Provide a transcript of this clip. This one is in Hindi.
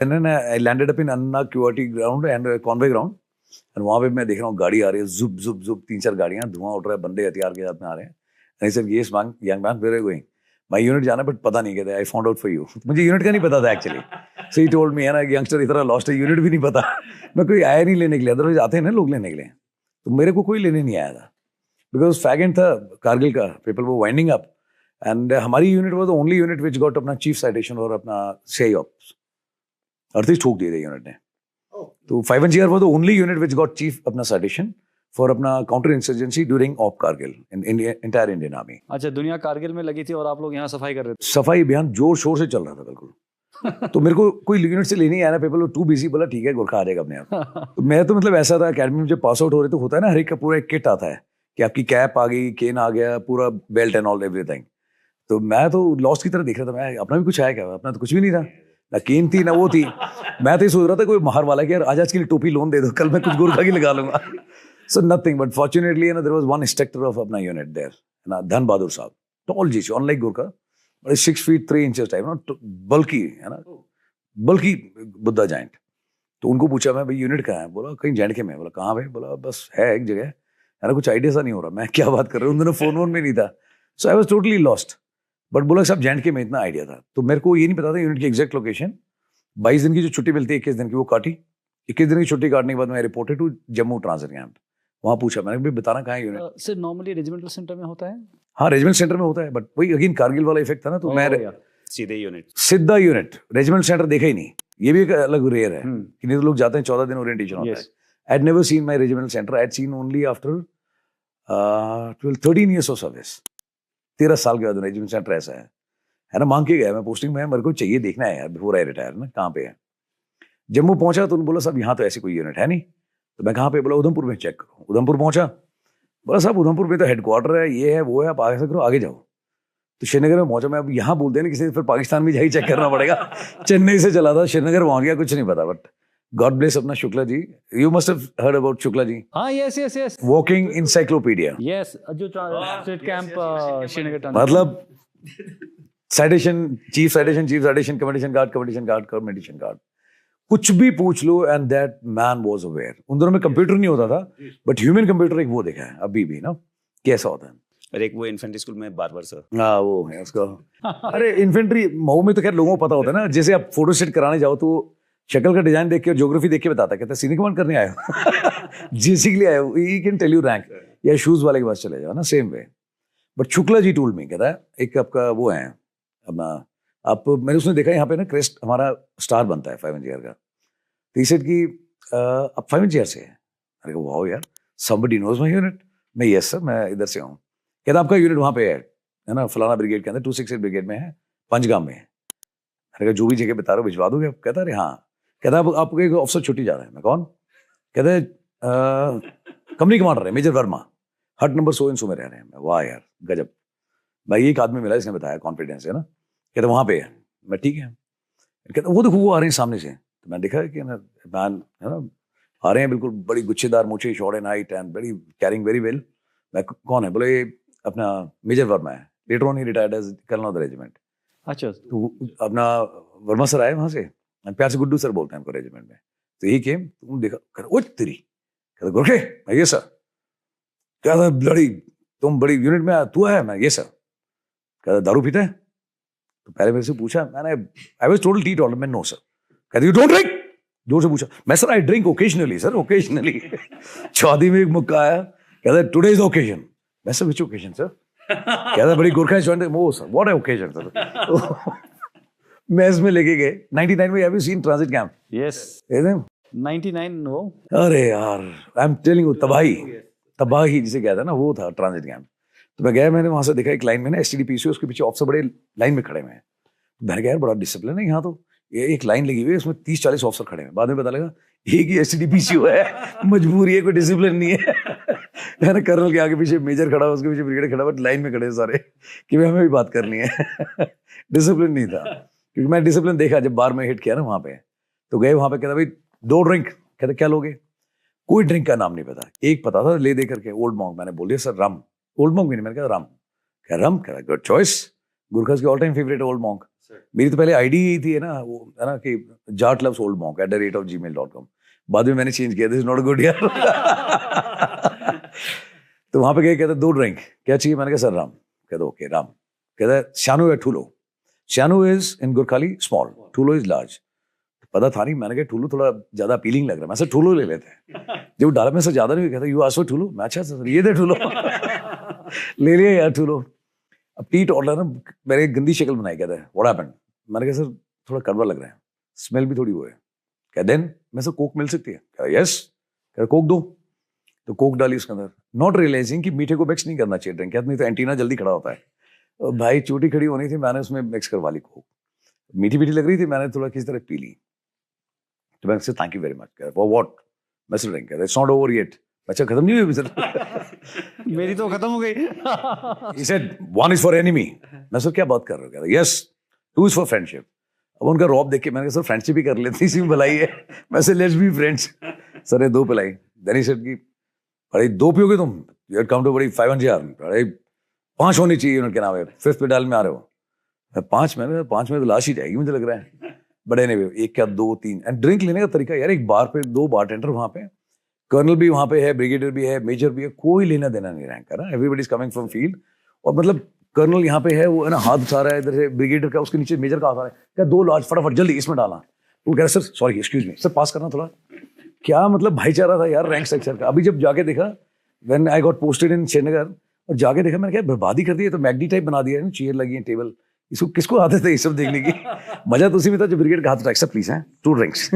And then I landed up in Anna QRT ground and Conway ground. And वहाँ पे मैं देख रहा हूँ गाड़ी आ रही है, जुप जुप जुप 3-4 गाड़ियाँ, धुआं उठ रहा है, बंदे हथियार के साथ में आ रहे हैं. And he said, yes, young man, where are you going? My unit जाना, but पता नहीं कहते. I found out for you. मुझे यूनिट का नहीं पता था actually. So he told me, है ना, यंगस्टर इतना लॉस्ट है, यूनिट भी नहीं पता. मैं कोई आया नहीं लेने के लिए, अदरवाइज आते हैं ना लोग लेने के लिए. तो मेरे को कोई लेने नहीं आया था. Because फैग एंड था कारगिल का, people were winding up. And हमारी unit was the only unit which got अपना चीफ साइटेशन और अपना CI ऑप्स. अर्थी ठोक दिए थे यूनिट ने. तो 5GR was the only unit which got chief अपना citation for अपना counter insurgency during op Kargil in entire Indian army. अच्छा, दुनिया कारगिल में लगी थी और आप लोग यहाँ सफाई कर रहे थे. सफाई अभियान जोर शोर से चल रहा था बिल्कुल. तो मेरे को कोई यूनिट से लेने ही आया ना, पीपल टू बिजी, बोला ठीक है गोरखा आ जाएगा अपने आप. तो मैं तो मतलब ऐसा था, अकेडमी में जब पास आउट हो रहे तो होता है ना, हर एक का पूरा एक किट आता है कि आपकी कैप आ गई, केन आ गया, पूरा बेल्ट एंड ऑल एवरीथिंग. तो मैं तो लॉस्ट की तरह देख रहा था, मैं अपना भी कुछ आया क्या, अपना तो कुछ भी नहीं था, ना केन थी ना वो थी. मैं तो ये सोच रहा था कोई महार वाला कि यार आज के लिए टोपी लोन दे दो, कल मैं कुछ गोरखा की लगा लूंगा. So nothing but fortunately there was one instructor of अपना यूनिट देयर, ना धन बहादुर साहब, टॉल जी, unlike Gorkha, but 6 feet 3 inches type ना, बल्कि है ना, बल्कि बुद्धा जाइंट. तो उनको पूछा मैं, भाई यूनिट कहाँ है? बोला कहीं JNK में. बोला कहाँ भाई? बोला बस है एक जगह. है ना, कुछ आइडिया सा नहीं हो रहा, मैं क्या बात कर रहा हूँ, उन दोनों फोन वोन में नहीं था. So I was totally lost. But बोला सब JNK में, इतना आइडिया था. तो मेरे को ये नहीं पता था यूनिट की एग्जैक्ट लोकेशन. 22 दिन की जो छुट्टी मिलती है, 21 दिन की, वो काटी. 21 दिन की छुट्टी काटने के बाद मैं reported to Jammu transit camp. वहाँ पूछा मैंने, भाई बताना कहाँ है unit. Sir normally regimental centre में होता है. हाँ, रेजिमेंट सेंटर में होता है, बट वही अगेन कारगिल वाला इफेक्ट था ना. तो मैं सीधे यूनिट, सीधा यूनिट, रेजिमेंट सेंटर देखा ही नहीं. ये भी एक अलग रेयर है कि नहीं तो लोग जाते हैं 14 दिन ओरिएंटेशन होता है. I had never seen my regimental centre. I had seen only after 13 years of service. 13 साल के बाद रेजिमेंट सेंटर ऐसा है ना. मांग के गया मैं पोस्टिंग में, मेरे को चाहिए देखना है यार बिफोर आई रिटायर ना, कहाँ पे है. जम्मू पहुंचा तो उन्होंने बोला साहब यहाँ तो ऐसी कोई यूनिट है नहीं. तो मैं कहाँ पे? बोला उधमपुर में चेक करो. उधमपुर पहुंचा, बोला साहब उधमपुर में तो हेडक्वार्टर है, ये है वो है, आप आगे से करो, आगे जाओ. तो श्रीनगर में पहुंचा मैं. अब यहाँ बोलते हैं ना किसी, फिर पाकिस्तान में जाके चेक करना पड़ेगा. चेन्नई से चला था श्रीनगर, वहां गया, कुछ नहीं पता. बट गॉड ब्लेस अपना Shukla ji, you must have heard about Shukla ji. हाँ, यस वॉकिंग इंसाइक्लोपीडिया. यस, जो स्टेट कैंप श्रीनगर, मतलब citation, chief citation, commendation guard, कुछ भी पूछ लो and that man was aware. उन दोनों में कंप्यूटर नहीं होता था, बट ह्यूमन कंप्यूटर एक वो देखा है अभी भी ना, कैसा होता है. और एक वो इन्फेंट्री स्कूल में बार्बर सर, हाँ वो है उसका. अरे इन्फेंट्री मऊ में तो खैर लोगों को पता होता है ना. जैसे आप फोटो सेट कराने जाओ तो शक्ल का डिजाइन देख के और ज्योग्राफी देख के बताता, कहता है सीनियर कमांड करने आए हो, जीसी के लिए आए हो, he can tell you rank. या शूज वाले के पास चले जाओ ना, same way. But Shukla ji told me, कहता है एक आपका वो है अपना, आप मैंने उसने देखा यहाँ पे ना क्रेस्ट हमारा स्टार बनता है 5GR का. तो सेट की अब 5GR से है. अरे वाओ यार, समबडी नोज माय यूनिट. मैं यस सर, मैं इधर से हूँ. कहता आपका यूनिट वहाँ पे है ना, फलाना ब्रिगेड के अंदर 268 ब्रिगेड में है, पंजगाम में है. अरे जो भी जगह बता रहे हो भिजवा दोगे? कहता अरे हाँ. कहता आपको एक ऑफिसर छुट्टी जा रहा है. मैं कौन? कहते कंपनी कमांडर है मेजर वर्मा, हट नंबर सो इन सो में रह रहे हैं. वाह यार गजब. भाई एक आदमी मिला, इसने बताया, कॉन्फिडेंस है ना. कहते वहाँ पे है. मैं ठीक है. कहता वो देखो वो आ रहे हैं सामने से. तो मैं देखा कि ना मैन है ना, आ रहे हैं बिल्कुल बड़ी गुच्छेदार मूछे, short and height and very carrying very well. मैं कौन है? बोले अपना मेजर वर्मा है, later on he retired as colonel of the regiment. अच्छा. तो अपना वर्मा सर आए वहां से, प्यार से गुड्डू सर बोलते हैं उनको रेजिमेंट में. तो ही केम, तुम देखा कर, ओ तेरी. कहता गोरखे, मैं ये सर. कहता लड़ी तुम बड़ी यूनिट में तू है? मैं ये सर. कहता दारू पीता है? तो पहले मेरे से पूछा, मैंने I was total teetotaller. मैं नो सर. कहते यू डोंट ड्रिंक? जोर से पूछा. मैं sir I drink occasionally sir, occasionally. शादी में एक मुक्का आया, कहता टुडे इज द ओकेजन. मैं सर विच ओकेजन सर? कहता बड़ी गोरखा जॉइंट. वो सर व्हाट है ओकेजन सर? मैं इसमें लेके गए 99 में. Have you seen transit camp? Yes, 99 no. अरे यार आई एम टेलिंग यू, तबाही जिसे कहता है ना, वो था ट्रांजिट कैंप. तो मैं गया, मैंने वहां से देखा एक लाइन में ना STDPC, उसके पीछे ऑफिसर बड़े लाइन में खड़े हुए हैं. मैंने कहा यार बड़ा डिसिप्लिन है यहाँ तो. ये एक लाइन लगी हुई है, उसमें 30-40 ऑफिसर खड़े हैं. बाद में पता लगा एक ही STDPC हुआ है, मजबूरी है, कोई डिसिप्लिन नहीं है. ना कर्नल के आगे पीछे मेजर खड़ा, उसके पीछे ब्रिगेड खड़ा, बट लाइन में खड़े सारे कि भाई हमें भी बात करनी है. डिसिप्लिन नहीं था, क्योंकि मैं डिसिप्लिन देखा जब बार में हिट किया ना वहां पे. तो गए वहां पे, कहता भाई 2 ड्रिंक. कहता क्या लोगे? कोई ड्रिंक का नाम नहीं पता. एक पता था ले दे करके, ओल्ड मॉन्क. मैंने बोल दिया सर रम. ओल्ड मॉन्क भी नहीं, मैंने कहा रम. कह रम. कह गुड चॉइस, गुरखस के all time favourite old monk. मेरी तो पहले आईडी यही थी है ना, वो है ना कि jatlovesoldmonk@gmail.com। बाद में मैंने चेंज किया, दिस इज नॉट गुड यार। तो वहां पे गए, कहते 2 ड्रिंक क्या चाहिए, मैंने कहा सर राम। कहते ओके राम। कहता शानू या ठूलो। शानू इज इन गुरखाली स्मॉल, ठूलो इज लार्ज। पता था नहीं, मैंने कहा ठूलो थोड़ा ज्यादा अपीलिंग लग रहा है, मैं सर ठूलो ले लेते हैं। जब डाला में सर ज्यादा नहीं, कहता यू आस्क फॉर ठूलो, मैं अच्छा सर ये दे ठूलो। ले लिया यार ठूलो। अब टीट ऑर्डर ना, मैंने एक गंदी शक्ल बनाई, कहता है व्हाट हैपेंड। मैंने कहा सर थोड़ा कड़वा लग रहा है, स्मेल भी थोड़ी वो है। कह देन मैं सर कोक मिल सकती है। कह यस। कह कोक दो। तो कोक डाली उसके अंदर, नॉट रियलाइजिंग कि मीठे को मिक्स नहीं करना चाहिए ड्रिंक, नहीं तो एंटीना जल्दी खड़ा होता है। और भाई चोटी खड़ी होनी थी, मैंने उसमें मिक्स करवा ली कोक। मीठी मीठी लग रही थी, मैंने थोड़ा किसी तरह पी ली। तो मैंने कहा thank you very much. For what? मैं sir drink, it's not over yet. अच्छा खत्म नहीं हुई सर? मेरी तो खत्म हो गई। He said, one is for enemy। मैं सर क्या बात कर रहे हो? Yes, 2 is for friendship। अब उनका रॉब देख के मैंने कहा सर फ्रेंडशिप ही कर लेते, इसी में भलाई है। मैं sir let's be friends. Sir ने 2 पिलाई। देन ही सेड कि अरे 2 पियोगे तुम? यू हैड कम टू बड़ी 500 यार, अरे 5 होनी चाहिए उनके नाम है, 5th पे डाल में आ रहे हो। 5 में 5 में तो लाश ही जाएगी मुझे लग रहा है। बट एनीवे 1 क्या 2 3। एंड ड्रिंक लेने का तरीका यार, एक बार पे 2 बारटेंडर वहां पे, कर्नल भी वहां पे है, ब्रिगेडियर भी है, मेजर भी है, कोई लेना देना नहीं रैंक का ना, everybody is coming from field. और मतलब कर्नल यहाँ पे है, वो है ना हाथ उठा रहा है इधर से, ब्रिगेडियर का उसके नीचे मेजर का हाथ आ रहा है, क्या 2 लार्ज फटाफट जल्दी इसमें डाला। वो कह रहा है sir sorry excuse me sir pass करना थोड़ा। क्या मतलब भाईचारा था यार रैंक स्ट्रक्चर का। अभी जब जाके देखा, when I got posted in Srinagar, और जाके देखा मैंने क्या बर्बादी कर दी है, तो मैगडी टाइप बना दिया है, चेयर लगी है, टेबल। इसको किसको आदत है ये सब देखने की? मजा तो उसी में था जब ब्रिगेड का हाथ उठा, सर प्लीज है 2 ड्रिंक्स।